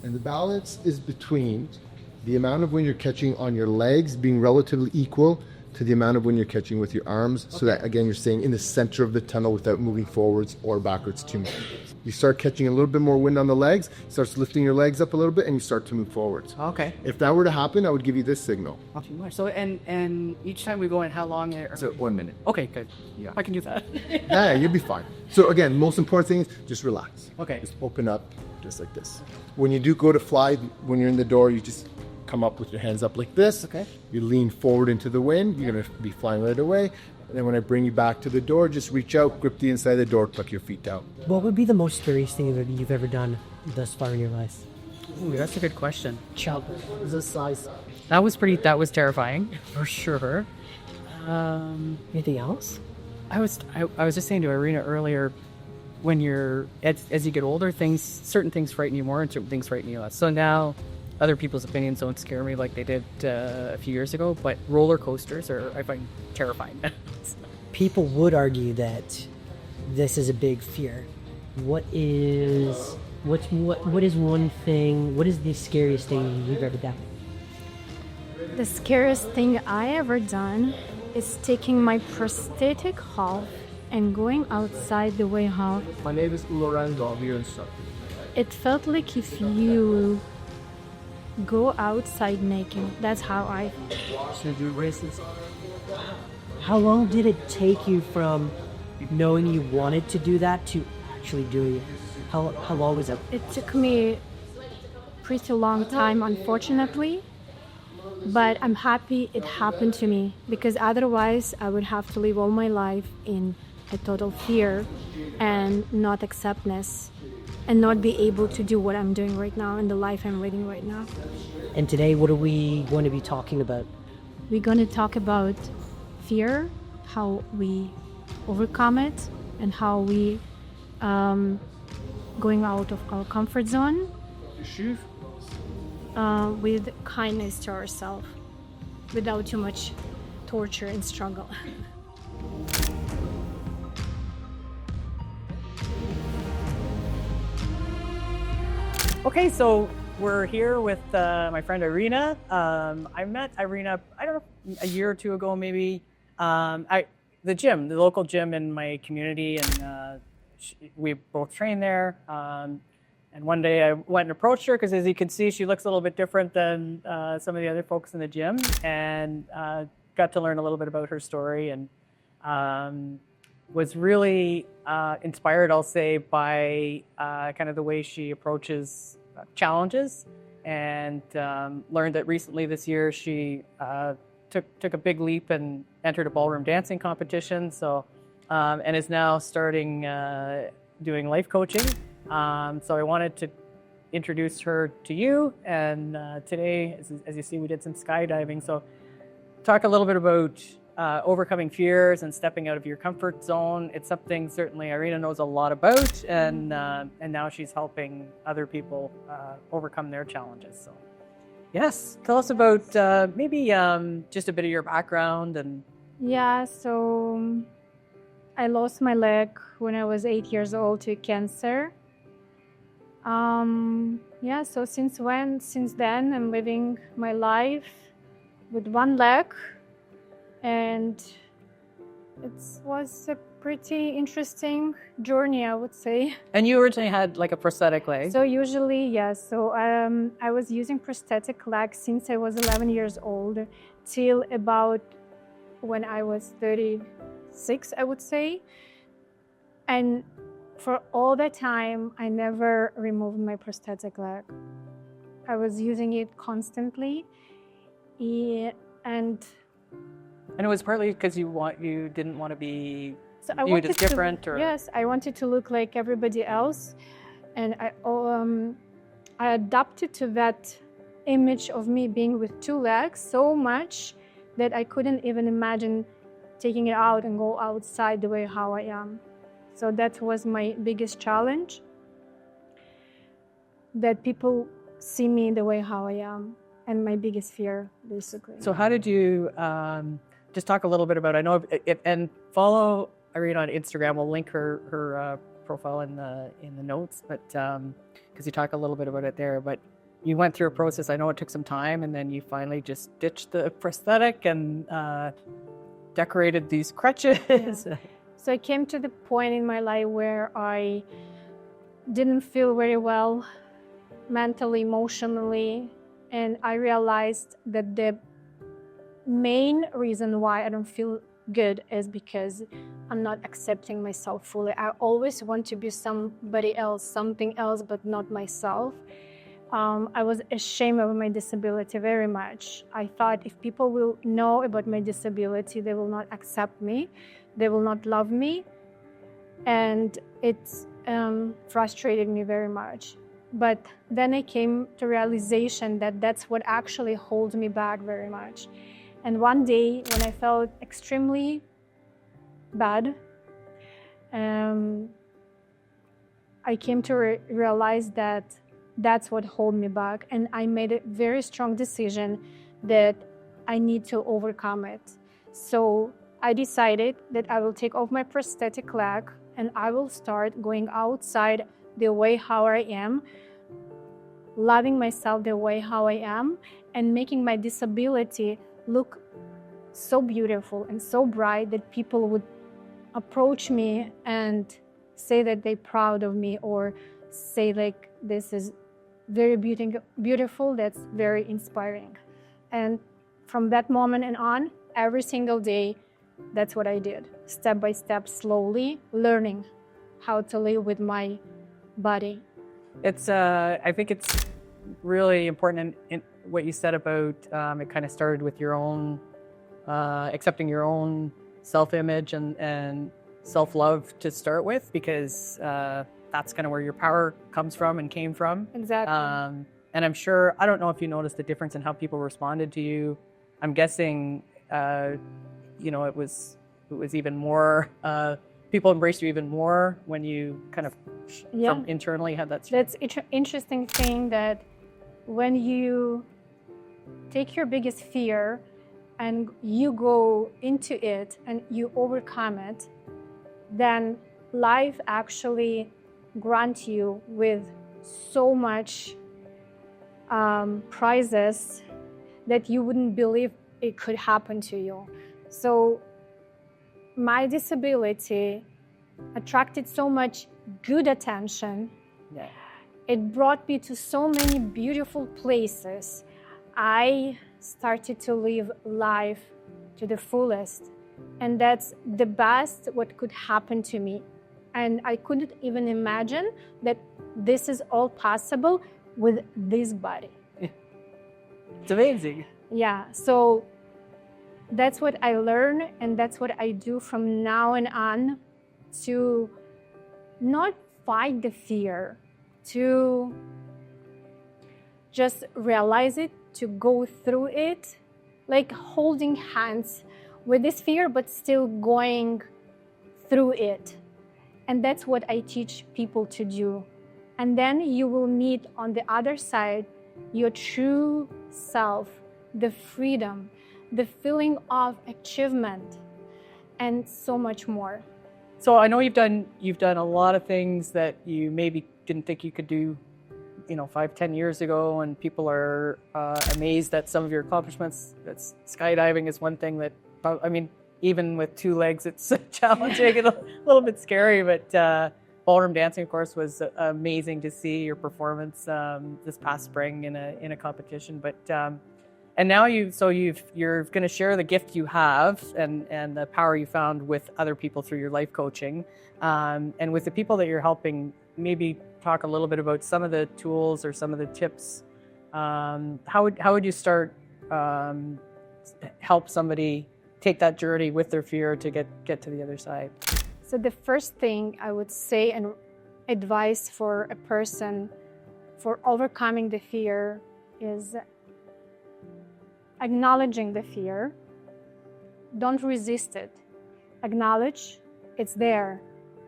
And the balance is between the amount of wind you're catching on your legs being relatively equal to the amount of wind you're catching with your arms, so that, again, you're staying in the center of the tunnel without moving forwards or backwards too much. You start catching a little bit more wind on the legs, starts lifting your legs up a little bit, and you start to move forwards. Okay. If that were to happen, I would give you this signal. Not too much. So, and each time we go in, how long? So 1 minute. Okay, good. Yeah. I can do that. Yeah, you'll be fine. So again, most important thing is just relax. Okay. Just open up, just like this. When you do go to fly, when you're in the door, you just come up with your hands up like this. Okay. You lean forward into the wind. You're going to be flying right away. And then when I bring you back to the door, just reach out, grip the inside of the door, tuck your feet down. What would be the most scariest thing that you've ever done thus far in your life? Ooh, that's a good question. Child, this size. That was terrifying, for sure. Anything else? I was just saying to Irina earlier, when you're, as you get older, certain things frighten you more and certain things frighten you less. So now, other people's opinions don't scare me like they did a few years ago, but roller coasters I find terrifying. People would argue that this is a big fear. What is one thing? What is the scariest thing you've ever done? The scariest thing I ever done is taking my prosthetic off and going outside the way how My name is Lorenzo. I'm your instructor. it felt like if you go outside naked. That's how I. Should do races? How long did it take you from knowing you wanted to do that to actually doing it? How long was it? It took me pretty long time, unfortunately. But I'm happy it happened to me, because otherwise I would have to live all my life in a total fear and not acceptance, and not be able to do what I'm doing right now and the life I'm living right now. And today, what are we going to be talking about? We're going to talk about fear, how we overcome it, and how we going out of our comfort zone with kindness to ourselves, without too much torture and struggle. Okay, so we're here with my friend Irina. I met Irina, I don't know, a year or two ago maybe. The local gym in my community, and we both train there. And one day I went and approached her because, as you can see, she looks a little bit different than some of the other folks in the gym, and got to learn a little bit about her story, and was really inspired, I'll say, by kind of the way she approaches challenges, and learned that recently this year she took a big leap and entered a ballroom dancing competition. So and is now starting doing life coaching. So I wanted to introduce her to you, and today, as you see, we did some skydiving. So talk a little bit about overcoming fears and stepping out of your comfort zone. It's something certainly Irina knows a lot about, and now she's helping other people overcome their challenges. So yes, tell us about maybe just a bit of your background. And Yeah, so I lost my leg when I was 8 years old to cancer. So since then I'm living my life with one leg, and it was a pretty interesting journey, I would say. And you originally had like a prosthetic leg. So usually, yes. So I was using prosthetic leg since I was 11 years old till about when I was 36, I would say. And for all that time, I never removed my prosthetic leg. I was using it constantly, and it was partly because you didn't want to be so I viewed as wanted different, to, or yes, I wanted to look like everybody else, and I adapted to that image of me being with two legs so much that I couldn't even imagine taking it out and go outside the way how I am. So that was my biggest challenge, that people see me the way how I am, and my biggest fear, basically. So how did you, just talk a little bit about, I know, and follow Irina on Instagram. We'll link her profile in the notes, but because you talk a little bit about it there. But you went through a process. I know it took some time, and then you finally just ditched the prosthetic and decorated these crutches. Yeah. So I came to the point in my life where I didn't feel very well mentally, emotionally, and I realized that the main reason why I don't feel good is because I'm not accepting myself fully. I always want to be somebody else, something else, but not myself. I was ashamed of my disability very much. I thought if people will know about my disability, they will not accept me, they will not love me, and it's frustrated me very much. But then I came to realization that that's what actually holds me back very much. And one day when I felt extremely bad, I came to realize that that's what held me back. And I made a very strong decision that I need to overcome it. So I decided that I will take off my prosthetic leg and I will start going outside the way how I am, loving myself the way how I am, and making my disability look so beautiful and so bright that people would approach me and say that they're proud of me, or say like, this is very beautiful, that's very inspiring. And from that moment and on, every single day, that's what I did. Step by step, slowly learning how to live with my body. It's I think it's really important in what you said about it kind of started with your own accepting your own self-image and self-love to start with, because that's kind of where your power comes from and came from. Exactly. And I'm sure, I don't know if you noticed the difference in how people responded to you. I'm guessing, it was even more, people embraced you even more when you kind of from internally had that. That's interesting thing, that when you take your biggest fear and you go into it and you overcome it, then life actually grants you with so much prizes that you wouldn't believe it could happen to you. So my disability attracted so much good attention. Yeah. It brought me to so many beautiful places. I started to live life to the fullest. And that's the best what could happen to me. And I couldn't even imagine that this is all possible with this body. It's amazing. Yeah, so that's what I learn, and that's what I do from now and on, to not fight the fear, to just realize it, to go through it, like holding hands with this fear, but still going through it. And that's what I teach people to do. And then you will meet on the other side your true self, the freedom, the feeling of achievement, and so much more. So I know you've done a lot of things that you maybe didn't think you could do, 5-10 years ago, and people are amazed at some of your accomplishments. Skydiving is one thing that, even with two legs, it's challenging and a little bit scary, but ballroom dancing, of course, was amazing to see your performance this past spring in a competition. But and now you're going to share the gift you have and the power you found with other people through your life coaching, and with the people that you're helping. Maybe talk a little bit about some of the tools or some of the tips. How would you start help somebody take that journey with their fear to get to the other side? So the first thing I would say and advice for a person for overcoming the fear is acknowledging the fear. Don't resist it. Acknowledge it's there.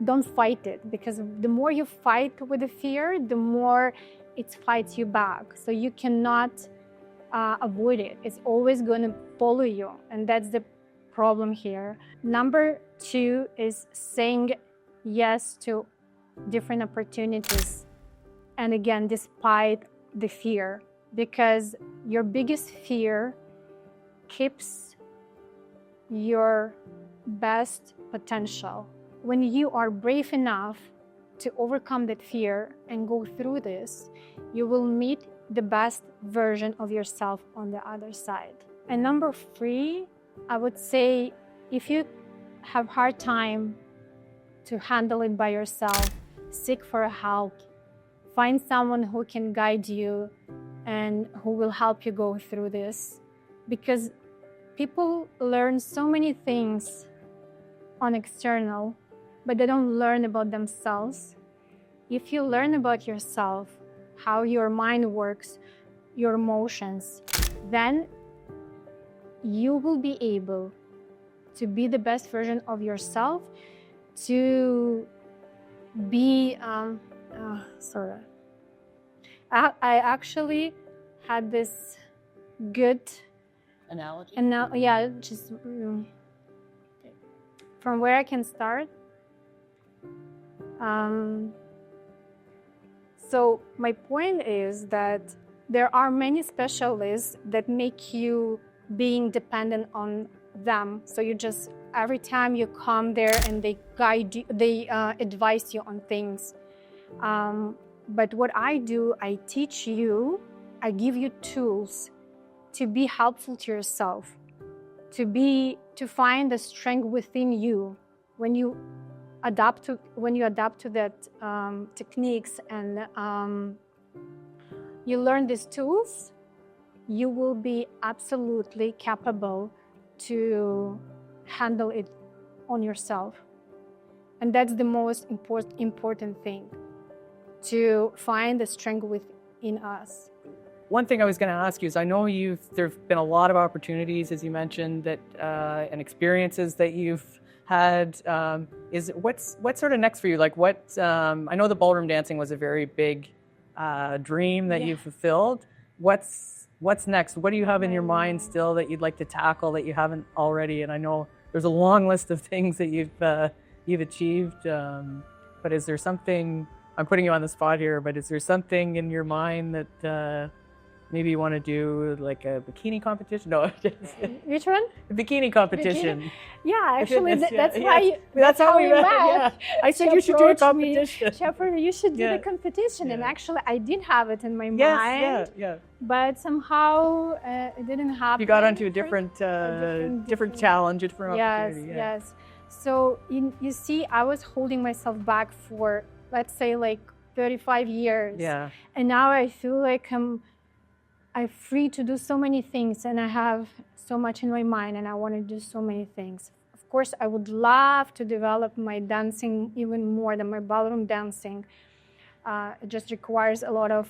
Don't fight it, because the more you fight with the fear, the more it fights you back. So you cannot avoid it. It's always going to follow you, and that's the problem here. Number 2 is saying yes to different opportunities. And again, despite the fear. because your biggest fear keeps your best potential. When you are brave enough to overcome that fear and go through this, you will meet the best version of yourself on the other side. And number 3, I would say, if you have hard time to handle it by yourself, seek for help. Find someone who can guide you and who will help you go through this. Because people learn so many things on external, but they don't learn about themselves. If you learn about yourself, how your mind works, your emotions, then you will be able to be the best version of yourself, to be, I actually had this good Analogy? and now, yeah, just from where I can start. So my point is that there are many specialists that make you being dependent on them. So you just, every time you come there and they guide you, they advise you on things. But what I do, I teach you, I give you tools to be helpful to yourself, to find the strength within you. When you adapt to that techniques and you learn these tools, you will be absolutely capable to handle it on yourself. And that's the most important thing, to find the strength within us. One thing I was going to ask you is, I know there've been a lot of opportunities, as you mentioned, that and experiences that you've had. What's sort of next for you? Like I know the ballroom dancing was a very big dream that you fulfilled. What's next? What do you have in your mind still that you'd like to tackle that you haven't already? And I know there's a long list of things that you've achieved. But is there something? I'm putting you on the spot here, but is there something in your mind that maybe you want to do, like a bikini competition? No, Which one? a bikini competition. Yeah, actually, that's how we met. Yeah. I said you should do a competition. Shepard, you should do the competition. And actually, I did have it in my mind. Yeah. But somehow it didn't happen. You got onto a different challenge, a different opportunity. Yes. So you see, I was holding myself back for, let's say, like 35 years. Yeah. And now I feel like I'm free to do so many things, and I have so much in my mind, and I want to do so many things. Of course, I would love to develop my dancing even more than my ballroom dancing. It just requires a lot of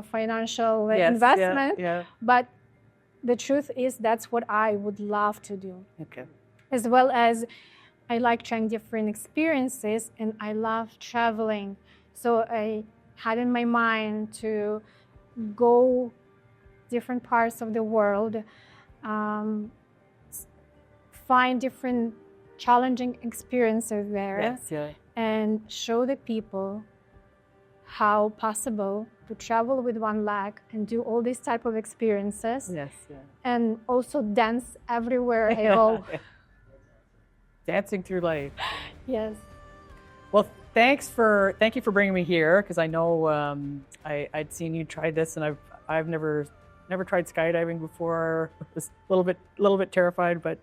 financial investment. Yeah. But the truth is, that's what I would love to do. Okay. As well as I like trying different experiences, and I love traveling. So I had in my mind to go different parts of the world, find different challenging experiences there, and show the people how possible to travel with one leg and do all these type of experiences. And also dance everywhere I go. Dancing through life. Yes. Well, thank you for bringing me here, because I know I'd seen you try this, and I've never tried skydiving before. I was a little bit terrified, but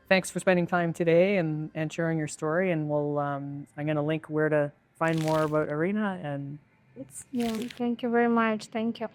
thanks for spending time today and sharing your story. And I'm going to link where to find more about Irina. And Thank you very much. Thank you.